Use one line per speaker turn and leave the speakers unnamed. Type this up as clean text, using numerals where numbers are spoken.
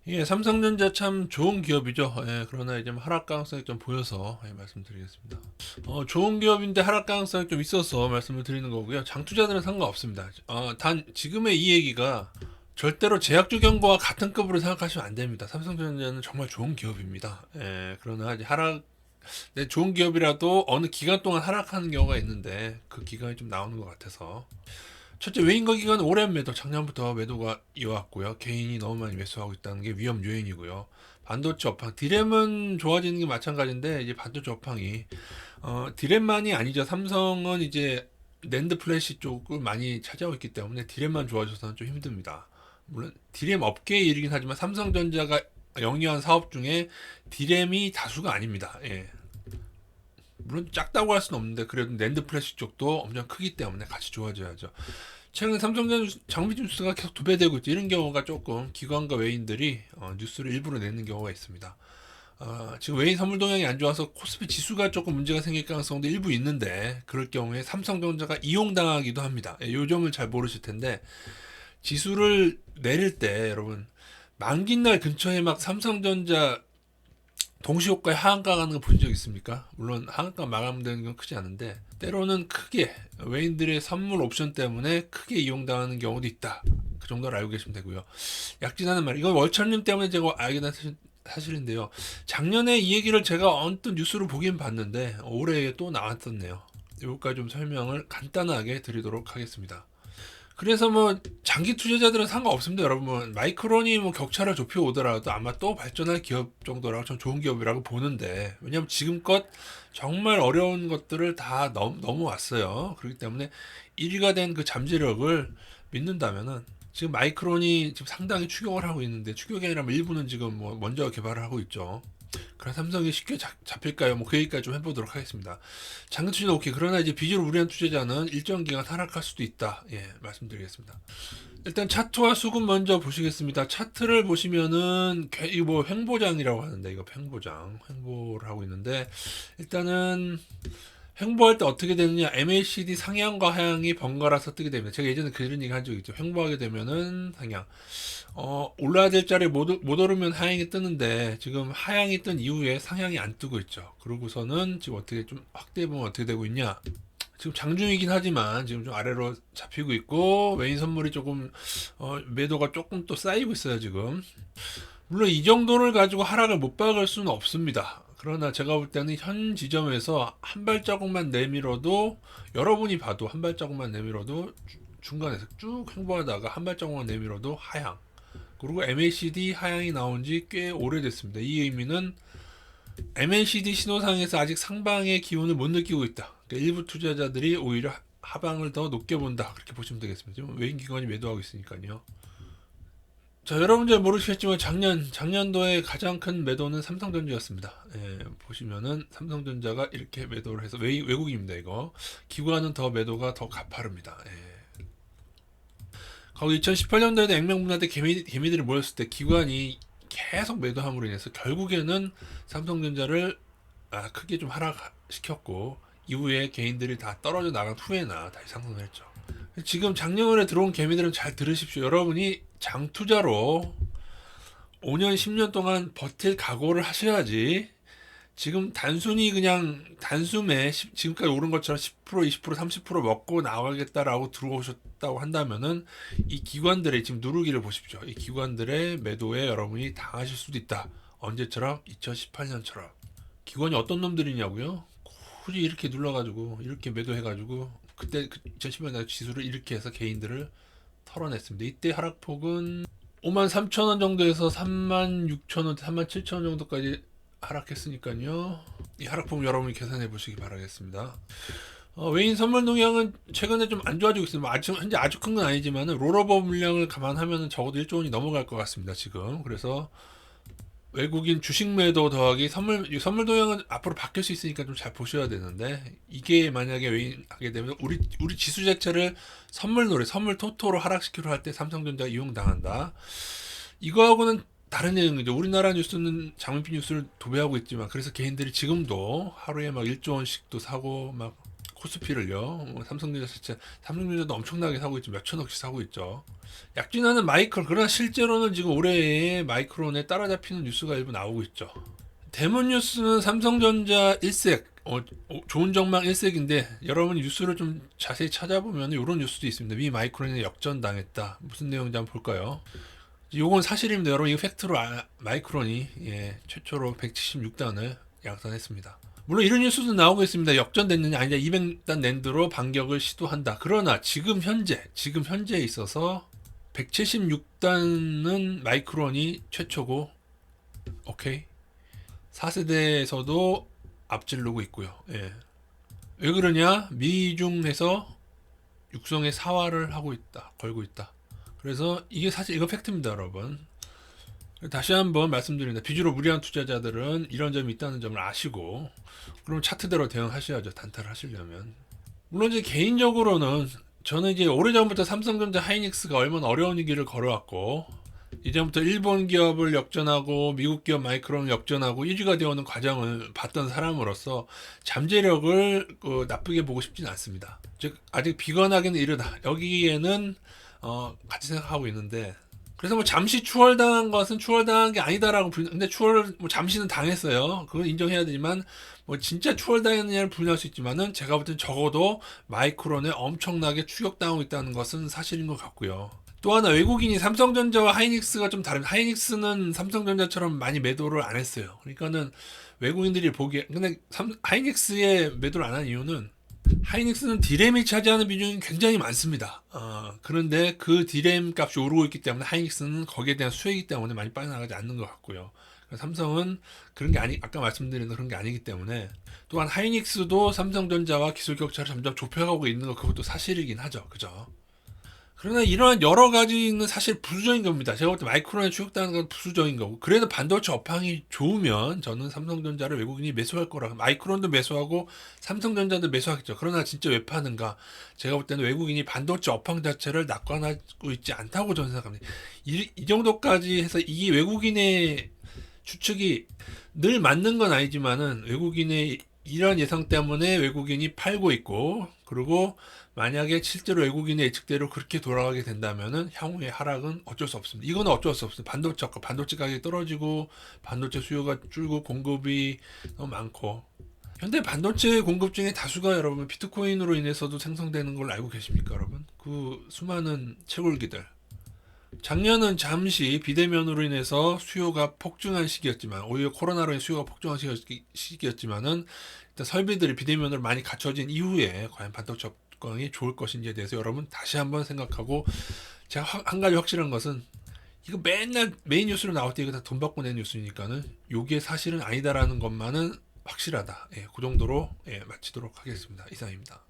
예, 삼성전자 참 좋은 기업이죠. 예, 그러나 이제 뭐 하락 가능성이 좀 보여서 말씀드리겠습니다. 좋은 기업인데 하락 가능성이 좀 있어서 말씀을 드리는 거고요. 장투자들은 상관없습니다. 단 지금의 이 얘기가 절대로 제약주 경고와 같은 급으로 생각하시면 안 됩니다. 삼성전자는 정말 좋은 기업입니다. 예, 그러나 이제 좋은 기업이라도 어느 기간 동안 하락하는 경우가 있는데 그 기간이 좀 나오는 것 같아서 첫째, 외인거 기관은 오랜 매도, 작년부터 매도가 이어왔고요. 개인이 너무 많이 매수하고 있다는 게 위험 요인이고요. 반도체 업황, 디램은 좋아지는 게 마찬가지인데 이제 반도체 업황이 디램만이 아니죠. 삼성은 이제 낸드 플래시 쪽을 많이 차지하고 있기 때문에 디램만 좋아져서는 좀 힘듭니다. 물론 디램 업계의 일이긴 하지만 삼성전자가 영위한 사업 중에 디램이 다수가 아닙니다. 예. 물론 작다고 할 수는 없는데 그래도 낸드 플래시 쪽도 엄청 크기 때문에 같이 좋아져야죠. 최근 삼성전자 장비 뉴스가 계속 도배되고 있죠. 이런 경우가 조금 기관과 외인들이 뉴스를 일부러 내는 경우가 있습니다. 지금 외인 선물 동향이 안 좋아서 코스피 지수가 조금 문제가 생길 가능성도 일부 있는데 그럴 경우에 삼성전자가 이용당하기도 합니다. 요 점을 잘 모르실 텐데 지수를 내릴 때 여러분 만기 날 근처에 막 삼성전자 동시효과에 하한가 가는 거 본 적 있습니까? 물론 하한가 마감되는 건 크지 않은데 때로는 크게 외인들의 선물 옵션 때문에 크게 이용당하는 경우도 있다. 그 정도를 알고 계시면 되고요. 약진하는 말 이건 월철님 때문에 제가 알게 된 사실인데요. 작년에 이 얘기를 제가 언뜻 뉴스로 보긴 봤는데 올해 또 나왔었네요. 여기까지 좀 설명을 간단하게 드리도록 하겠습니다. 그래서 뭐 장기 투자자들은 상관없습니다, 여러분. 마이크론이 뭐 격차를 좁혀 오더라도 아마 또 발전할 기업 정도라고 전 좋은 기업이라고 보는데 왜냐면 지금껏 정말 어려운 것들을 다 넘어왔어요. 그렇기 때문에 1위가 된 그 잠재력을 믿는다면은 지금 마이크론이 지금 상당히 추격을 하고 있는데 추격이 아니라 뭐 일부는 지금 뭐 먼저 개발을 하고 있죠. 그럼 삼성이 쉽게 잡힐까요? 뭐 그 얘기까지 좀 해보도록 하겠습니다. 장기 투자는 오케이. 그러나 이제 비주를 우려한 투자자는 일정 기간 하락할 수도 있다. 예, 말씀드리겠습니다. 일단 차트와 수급 먼저 보시겠습니다. 차트를 보시면은 이거 뭐 횡보장이라고 하는데 이거 횡보를 하고 있는데 일단은 횡보할 때 어떻게 되느냐? MACD 상향과 하향이 번갈아서 뜨게 됩니다. 제가 예전에 그런 얘기 한 적이 있죠. 횡보하게 되면은 상향. 올라야 될 자리에 못 오르면 하향이 뜨는데 지금 하향이 뜬 이후에 상향이 안 뜨고 있죠. 그러고서는 지금 어떻게 좀 확대해 보면 어떻게 되고 있냐? 지금 장중이긴 하지만 지금 좀 아래로 잡히고 있고 외인 선물이 조금 매도가 조금 또 쌓이고 있어요 지금. 물론 이 정도를 가지고 하락을 못 박을 수는 없습니다. 그러나 제가 볼 때는 현 지점에서 한 발자국만 내밀어도 여러분이 봐도 한 발자국만 내밀어도 중간에서 쭉 횡보하다가 한 발자국만 내밀어도 하향. 그리고 MACD 하향이 나온 지 꽤 오래됐습니다. 이 의미는 MACD 신호상에서 아직 상방의 기운을 못 느끼고 있다. 그러니까 일부 투자자들이 오히려 하방을 더 높게 본다. 그렇게 보시면 되겠습니다. 지금 외인 기관이 매도하고 있으니까요. 자, 여러분 잘 모르시겠지만 작년도에 가장 큰 매도는 삼성전자였습니다. 예, 보시면은 삼성전자가 이렇게 매도를 해서 외국입니다. 이거 기관은 더 매도가 더 가파릅니다. 예. 거기 2018년도에도 액면분할 때 개미들이 모였을 때 기관이 계속 매도함으로 인해서 결국에는 삼성전자를 크게 좀 하락시켰고 이후에 개인들이 다 떨어져 나간 후에나 다시 상승을 했죠. 지금 작년에 들어온 개미들은 잘 들으십시오. 여러분이 장투자로 5년, 10년 동안 버틸 각오를 하셔야지 지금 단순히 그냥 단숨에 지금까지 오른 것처럼 10%, 20%, 30% 먹고 나가겠다라고 들어오셨다고 한다면은 이 기관들의 지금 누르기를 보십시오. 이 기관들의 매도에 여러분이 당하실 수도 있다. 언제처럼? 2018년처럼. 기관이 어떤 놈들이냐고요? 굳이 이렇게 눌러가지고 이렇게 매도해가지고 그때 2010년 지수를 이렇게 해서 개인들을 털어냈습니다. 이때 하락폭은 5만 3천 원 정도에서 3만 6천 원, 3만 7천 원 정도까지 하락했으니까요. 이 하락폭 여러분이 계산해 보시기 바라겠습니다. 외인 선물 동향은 최근에 좀 안 좋아지고 있습니다. 현재 아주 큰 건 아니지만 롤오버 물량을 감안하면 적어도 1조 원이 넘어갈 것 같습니다. 지금 그래서 외국인 주식 매도 더하기 선물 동향은 앞으로 바뀔 수 있으니까 좀 잘 보셔야 되는데 이게 만약에 외인하게 되면 우리 지수 자체를 선물 토토로 하락시키려 할 때 삼성전자가 이용당한다. 이거하고는 다른 내용이죠. 우리나라 뉴스는 장밋빛 뉴스를 도배하고 있지만 그래서 개인들이 지금도 하루에 막 1조 원씩도 사고 막 코스피를요. 삼성전자 자체, 삼성전자도 엄청나게 사고 있죠. 몇 천억씩 사고 있죠. 약진하는 마이크론, 그러나 실제로는 지금 올해에 마이크론에 따라잡히는 뉴스가 일부 나오고 있죠. 대문 뉴스는 삼성전자 일색, 좋은 전망 일색인데 여러분 뉴스를 좀 자세히 찾아보면 이런 뉴스도 있습니다. 미 마이크론이 역전당했다. 무슨 내용인지 한번 볼까요? 이건 사실입니다. 여러분 이거 팩트로 마이크론이 최초로 176단을 양산했습니다. 물론 이런 뉴스도 나오고 있습니다. 역전됐느냐 아니냐 200단 낸드로 반격을 시도한다. 그러나 지금 현재에 있어서 176단은 마이크론이 최초고 오케이 4세대에서도 앞질르고 있고요. 왜 그러냐? 미중에서 육성의 사활을 하고 있다. 걸고 있다. 그래서 이게 사실 이거 팩트입니다, 여러분. 다시 한번 말씀드립니다. 비주로 무리한 투자자들은 이런 점이 있다는 점을 아시고 그럼 차트대로 대응하셔야죠. 단타를 하시려면. 물론 이제 개인적으로는 저는 이제 오래전부터 삼성전자 하이닉스가 얼마나 어려운 길을 걸어왔고 이전부터 일본 기업을 역전하고 미국 기업 마이크론을 역전하고 1위가 되어오는 과정을 봤던 사람으로서 잠재력을 나쁘게 보고 싶지는 않습니다. 즉 아직 비관하기는 이르다. 여기에는 같이 생각하고 있는데 그래서 뭐 잠시 추월당한 것은 추월당한 게 아니다라고 근데 뭐 잠시는 당했어요. 그건 인정해야 되지만 뭐 진짜 추월당했느냐를 부인할 수 있지만은 제가 볼 땐 적어도 마이크론에 엄청나게 추격당하고 있다는 것은 사실인 것 같고요. 또 하나 외국인이 삼성전자와 하이닉스가 좀 다릅니다. 하이닉스는 삼성전자처럼 많이 매도를 안 했어요. 그러니까는 외국인들이 보기에 근데 하이닉스에 매도를 안 한 이유는 하이닉스는 디램이 차지하는 비중이 굉장히 많습니다. 그런데 그 디램 값이 오르고 있기 때문에 하이닉스는 거기에 대한 수혜이기 때문에 많이 빠져나가지 않는 것 같고요. 삼성은 그런 게 아까 말씀드린 그런 게 아니기 때문에 또한 하이닉스도 삼성전자와 기술 격차를 점점 좁혀가고 있는 것 그것도 사실이긴 하죠. 그죠? 그러나 이러한 여러 가지는 사실 부수적인 겁니다. 제가 볼 때 마이크론에 추격당하는 건 부수적인 거고 그래도 반도체 업황이 좋으면 저는 삼성전자를 외국인이 매수할 거라 마이크론도 매수하고 삼성전자도 매수하겠죠. 그러나 진짜 왜 파는가? 제가 볼 때는 외국인이 반도체 업황 자체를 낙관하고 있지 않다고 저는 생각합니다. 이 정도까지 해서 이 외국인의 추측이 늘 맞는 건 아니지만은 외국인의 이런 예상 때문에 외국인이 팔고 있고 그리고 만약에 실제로 외국인의 예측대로 그렇게 돌아가게 된다면은 향후의 하락은 어쩔 수 없습니다. 이거는 어쩔 수 없어요. 반도체 가격이 떨어지고 반도체 수요가 줄고 공급이 너무 많고 현대 반도체 공급 중에 다수가 여러분 비트코인으로 인해서도 생성되는 걸 알고 계십니까, 여러분? 그 수많은 채굴기들. 작년은 잠시 비대면으로 인해서 수요가 폭증한 시기였지만 오히려 코로나로 인해 수요가 폭증한 시기였지만은 일단 설비들이 비대면으로 많이 갖춰진 이후에 과연 반도체 업황이 좋을 것인지에 대해서 여러분 다시 한번 생각하고 제가 한 가지 확실한 것은 이거 맨날 메인 뉴스로 나올 때 이거 다 돈 받고 낸 뉴스니까는 요게 사실은 아니다라는 것만은 확실하다. 그 정도로 마치도록 하겠습니다. 이상입니다.